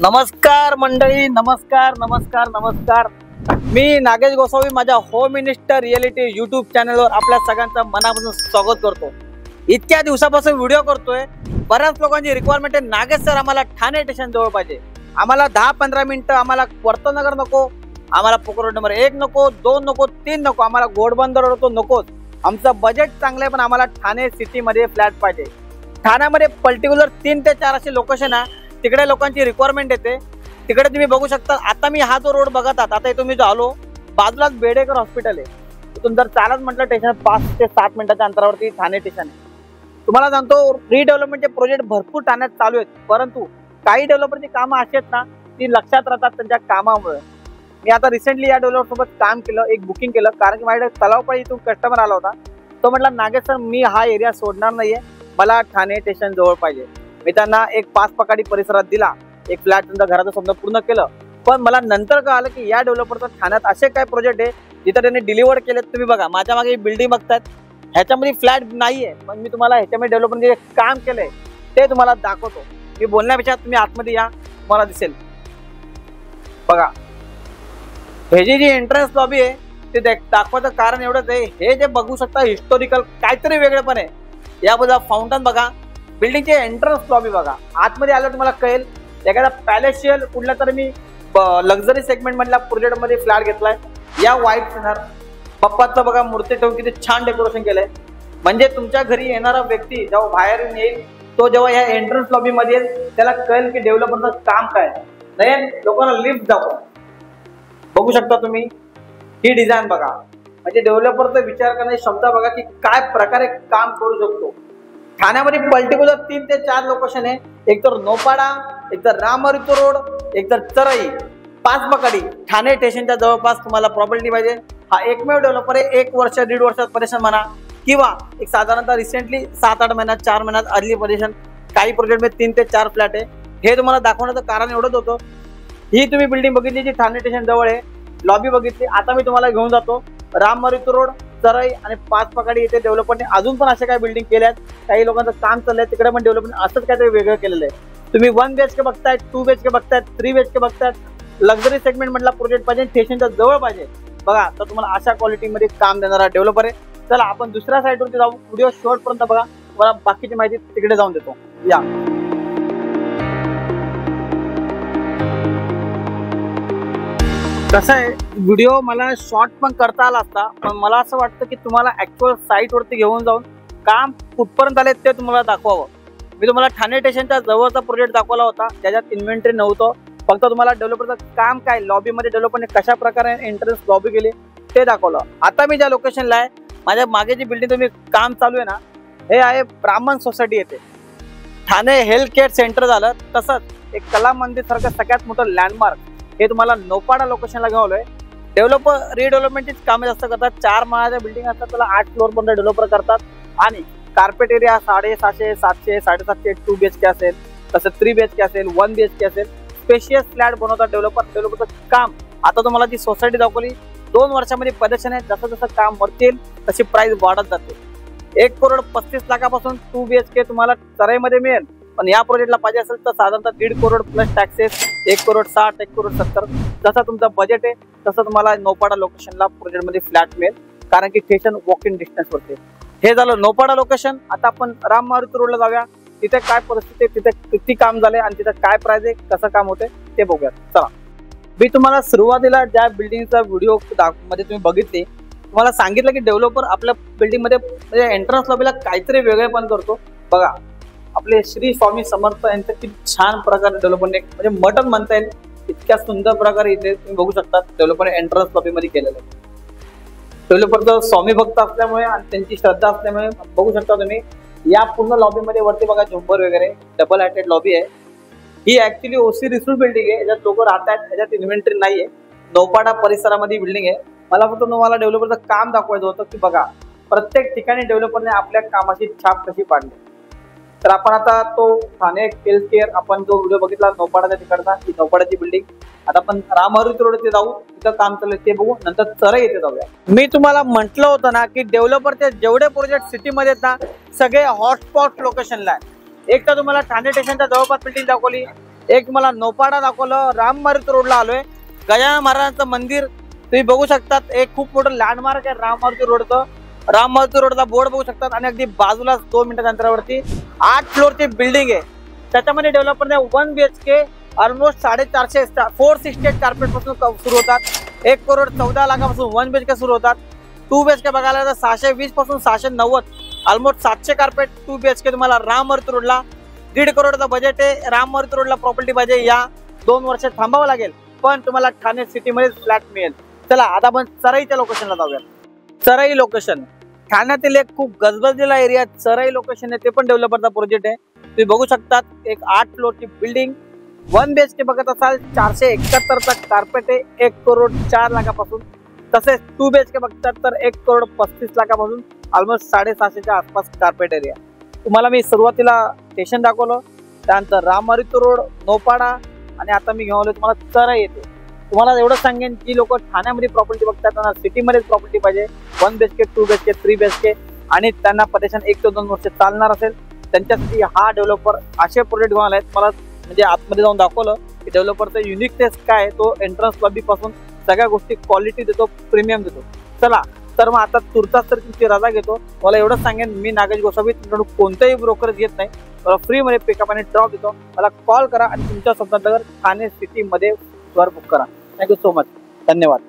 नमस्कार मंडळी, नमस्कार नमस्कार नमस्कार। मी नागेश गोसावी माझ्या होम मिनिस्टर रिअलिटी यूट्यूब चॅनलवर आपल्या सगळ्यांचं मनापासून स्वागत करतो। इतक्या दिवसापासून व्हिडिओ करतोय। बऱ्याच लोकांची रिक्वायरमेंट आहे, नागेश सर आम्हाला ठाणे स्टेशन जवळ पाहिजे, आम्हाला 10-15 मिनिटं, आम्हाला वर्तनगर नको, आम्हाला पोखर रोड नंबर 1 नको, 2 नको, 3 नको, आम्हाला घोडबंदर रोड तो नकोच। आमचं बजेट चांगलं आहे पण आम्हाला ठाणे सिटी मध्ये फ्लॅट पाहिजे। ठाण्यामध्ये पर्टिक्युलर 3 ते 4 असे लोकेशन आहे, तिकडे लोकांची रिक्वायरमेंट येते। तिकडे तुम्ही बघू शकता। आता मी हा जो रोड बघत आहात, आता इथून मी जो आलो, बाजूलाच बेडेकर हॉस्पिटल आहे। इथून जर चालत म्हटलं स्टेशन 5 ते 7 मिनिटाच्या अंतरावरती ठाणे स्टेशन आहे। तुम्हाला सांगतो, रिडेव्हलपमेंटचे प्रोजेक्ट भरपूर ठाण्यात चालू आहेत, परंतु काही डेव्हलपरची कामं अशी आहेत ना, ती लक्षात राहतात त्यांच्या कामामुळे। मी आता रिसेंटली या डेव्हलपर सोबत काम केलं, एक बुकिंग केलं, कारण की माझ्याकडे तलावपाळी इथून कस्टमर आला होता। तो म्हटला, नागेश सर मी हा एरिया सोडणार नाहीये, मला ठाणे स्टेशन जवळ पाहिजे। मी त्यांना एक 5 पकाडी परिसरात दिला, एक फ्लॅट त्यांच्या घराचं स्वप्न पूर्ण केलं। पण मला नंतर कळालं की या डेव्हलपरचं ठाण्यात असे काय प्रोजेक्ट आहे जिथे त्यांनी डिलिव्हर केलेत। तुम्ही बघा, माझ्या मागे बिल्डिंग बघतायत, ह्याच्यामध्ये फ्लॅट नाहीये, पण मी तुम्हाला ह्याच्यामध्ये डेव्हलपमेंट जे काम केलंय ते तुम्हाला दाखवतो। मी बोलण्यापेक्षा तुम्ही आतमध्ये या, तुम्हाला दिसेल। बघा, हे जी एंट्रन्स लॉबी आहे ते दाखवायचं कारण एवढंच आहे, हे जे बघू शकता हिस्टोरिकल काहीतरी वेगळेपण आहे। या बाजूला फाउंटन बघा, बिल्डिंगची एंट्रन्स लॉबी बघा, आतमध्ये आलं तुम्हाला कळेल। एखादा पॅलेशियल कुठल्या तरी मी लक्झरी सेगमेंट मधला प्रोजेक्ट मध्ये फ्लॅट घेतलाय। या व्हाईट सिनर बाप्पाचं बघा, मूर्ती ठेवून किती छान डेकोरेशन केलंय। म्हणजे तुमच्या घरी येणारा व्यक्ती जेव्हा बाहेरून येईल, तो जेव्हा या एंट्रन्स लॉबी मध्ये येईल, त्याला कळेल की डेव्हलपरचं काम काय नाही। लोकांना लिफ्ट दाखवा, बघू शकता तुम्ही ही डिझाईन बघा। म्हणजे डेव्हलपरचा विचार करण्याची क्षमता बघा की काय प्रकारे काम करू शकतो। ठाण्यामध्ये पर्टिक्युलर 3 ते 4 लोकेशन आहे, एक तर नोपाडा, एक तर रामहरितो रोड, एक तर चराई, 5 पकाडी। ठाणे स्टेशनच्या जवळपास तुम्हाला प्रॉपर्टी पाहिजे। हा एकमेव डेव्हलपर आहे, 1 वर्ष 1.5 वर्षात परेशान म्हणा, किंवा एक साधारणतः रिसेंटली 7-8 महिन्यात 4 महिन्यात अर्ली परेशान। काही प्रोजेक्ट मध्ये 3 ते 4 फ्लॅट आहे। हे तुम्हाला दाखवण्याचं कारण एवढंच होतं, ही तुम्ही बिल्डिंग बघितली जी ठाणे स्टेशन जवळ आहे, लॉबी बघितली। आता मी तुम्हाला घेऊन जातो रामहरितो रोड, चराई आणि 5 पकाडी येथे डेव्हलपरने अजून पण असे काही बिल्डिंग केल्यात। काही लोकांचं काम चाललंय, तिकडे पण डेव्हलपमेंट असंच काहीतरी वेगळं केलेलं आहे। तुम्ही 1 BHK बघतायत, 2 BHK बघतायत, 3 BHK बघतायत, लक्झरी सेगमेंट मधला प्रोजेक्ट पाहिजे, स्टेशनच्या जवळ पाहिजे बघा, तर तुम्हाला अशा क्वालिटीमध्ये काम देणारा डेव्हलपर आहे। चला आपण दुसऱ्या साईडवरती जाऊ, व्हिडिओ शेवटपर्यंत बघा, तुम्हाला बाकीची माहिती तिकडे जाऊन देतो। या कसं आहे, व्हिडिओ मला शॉर्ट पण करता आला असता, पण मला असं वाटतं की तुम्हाला ऍक्च्युअल साईट वरती घेऊन जाऊन काम कुठपर्यंत आले ते तुम्हाला दाखवावं। मी तुम्हाला ठाणे स्टेशनच्या जवळचा प्रोजेक्ट दाखवला होता, ज्याच्यात इन्व्हेंटरी नव्हतं, फक्त तुम्हाला डेव्हलपरचं काम काय, लॉबीमध्ये डेव्हलपरने कशा प्रकारे एंट्रन्स लॉबी केली ते दाखवलं। आता मी ज्या लोकेशनला आहे, माझ्या मागे जी बिल्डिंग तुम्ही काम चालू आहे ना, हे आहे ब्राह्मण सोसायटी येथे। ठाणे हेल्थ केअर सेंटर झालं, तसंच एक कला मंदिर सारखं सगळ्यात मोठं लँडमार्क हे तुम्हाला नोपाडा लोकेशनला घेऊन आलोय। डेव्हलपर रिडेव्हलपमेंटचीच कामे जास्त करतात। 4 माळ्याच्या बिल्डिंग असतात, त्याला 8 फ्लोअर पर्यंत डेव्हलपर करतात। आणि कार्पेट एरिया 650, 700, 750 2 BHK असेल, तसं 3 BHK असेल, 1 BHK असेल, स्पेशियस फ्लॅट बनवतात डेव्हलपर। डेव्हलपरचं काम आता तुम्हाला जी सोसायटी दाखवली 2 वर्षामध्ये प्रदर्शन आहे, जसं जसं काम वरतील तशी प्राइस वाढत जाते। 1,35,00,000 2 BHK तुम्हाला चराईमध्ये मिळेल, पण या प्रोजेक्टला पाहिजे असेल तर साधारणतः 1.5 करोड प्लस टॅक्सेस, 1,60,00,000, 1,70,00,000 जसं तुमचं बजेट आहे तसं तुम्हाला नोपाडा लोकेशनला प्रोजेक्टमध्ये फ्लॅट मिळेल, कारण की स्टेशन वॉक इन डिस्टन्स वरती। हे झालं नोपाडा लोकेशन। आता आपण रामहरितो रोडला जाऊया, तिथे काय परिस्थिती आहे, तिथे किती काम झाले आणि तिथे काय प्राइस आहे, कसं काम होते ते बघूयात। चला, मी तुम्हाला सुरुवातीला ज्या बिल्डिंगचा व्हिडिओ मध्ये तुम्ही बघितली, तुम्हाला सांगितलं की डेव्हलपर आपल्या बिल्डिंग मध्ये म्हणजे एंट्रन्स लॉबीला काहीतरी वेगळेपण करतो। बघा, आपले श्री स्वामी समर्थ यांचं किती छान प्रकारे डेव्हलपमेंट, म्हणजे मटन म्हणता येईल, इतक्या सुंदर प्रकारे इथे तुम्ही बघू शकता डेव्हलपर एंट्रन्स लॉबी मध्ये केलेलं आहे। डेव्हलपरचं स्वामी भक्त असल्यामुळे आणि त्यांची श्रद्धा असल्यामुळे बघू शकता तुम्ही या पूर्ण लॉबी मध्ये वरती बघा झुंबर वगैरे, डबल हायटेड लॉबी आहे। ही ऍक्च्युअली ओसी रिसोर्स बिल्डिंग आहे, याच्यात लोक राहतात, याच्यात इन्व्हेंटरी नाहीये। नोपाडा परिसरामध्ये बिल्डिंग आहे। मला फक्त तुम्हाला डेव्हलपरचं काम दाखवायचं होतं की बघा, प्रत्येक ठिकाणी डेव्हलपरने आपल्या कामाची छाप कशी पाडली। तर आपण आता तो ठाणे हेल्थ केअर आपण जो व्हिडिओ बघितला नोपाडाच्या तिकडचा, ही नोपाडाची बिल्डिंग, आता आपण रामहरितो रोड येथे जाऊ, तिथं काम चाललंय ते बघू, नंतर चराई येथे जाऊया। मी तुम्हाला म्हटलं होतं ना की डेव्हलपरचे जेवढे प्रोजेक्ट सिटीमध्ये आहेत ना, सगळे हॉटस्पॉट लोकेशनला आहे। एक तर तुम्हाला ठाणे स्टेशनच्या जवळपास बिल्डिंग दाखवली, एक मला नोपाडा दाखवलं, राम मारुती रोडला आलोय. गजानन महाराजांचं मंदिर तुम्ही बघू शकतात. एक खूप मोठं लँडमार्क आहे राम मारुती रोडचं. राम मारुती रोडचा बोर्ड बघू शकतात आणि अगदी बाजूला 2 मिनिटाच्या अंतरावरती 8 फ्लोअरची बिल्डिंग आहे. त्याच्यामध्ये डेव्हलपमेंट 1 BHK ऑलमोस्ट 450 468 कार्पेट पासून सुरू होतात. 1 करोड 14 लाखापासून 1 BHK सुरू होतात. 2 BHK बघायला तर 620 पासून 690 ऑलमोस्ट 700 कार्पेट 2 BHK तुम्हाला राम मारुती रोडला. 1.5 करोडचा बजेट आहे. राम मारुती रोडला प्रॉपर्टी पाहिजे या 2 वर्ष थांबावं लागेल, पण तुम्हाला ठाणे सिटी मध्ये फ्लॅट मिळेल. चला आता आपण चराईच्या लोकेशनला जाऊया. चराई लोकेशन ठाण्यातील एक खूप गजबजलेला एरिया चराई लोकेशन आहे. ते पण डेव्हलपरचा प्रोजेक्ट आहे. तुम्ही बघू शकतात एक 8 फ्लोअरची बिल्डिंग 1 BHK बघत असाल 471चा कार्पेट आहे 1 करोड 4 लाखापासून. तसेच 2 BHK बघतात तर 1 करोड 35 लाखापासून ऑलमोस्ट 650च्या आसपास कार्पेट एरिया. तुम्हाला मी सुरुवातीला स्टेशन दाखवलं, त्यानंतर राम मारुती रोड, नोपाडा आणि आता मी घेऊन तुम्हाला चराई येते. तुम्हाला एवढं सांगेन की लोक ठाण्यामध्ये प्रॉपर्टी बघतात त्यांना सिटीमध्येच प्रॉपर्टी पाहिजे 1 BHK 2 BHK 3 BHK आणि त्यांना पटेशन 1 ते 2 वर्ष चालणार असेल त्यांच्यासाठी हा डेव्हलपर असे प्रोजेक्ट घेऊन आलाय. मला म्हणजे आतमध्ये जाऊन दाखवलं की डेव्हलपरचं युनिकनेस काय, तो एंट्रन्स लॉबी पासून सगळ्या गोष्टी क्वालिटी देतो, प्रीमियम देतो. चला तर मग आता तुर्तास तर तुमची रजा घेतो. मला एवढंच सांगेन मी नागेश गोसावी तुमच्याकडून कोणतेही ब्रोकरेज घेत नाही. मला फ्रीमध्ये पिकअप आणि ड्रॉप देतो. मला कॉल करा आणि तुमच्या स्वप्नात ठाणे सिटीमध्ये घर बुक करा. Thank you so much. धन्यवाद.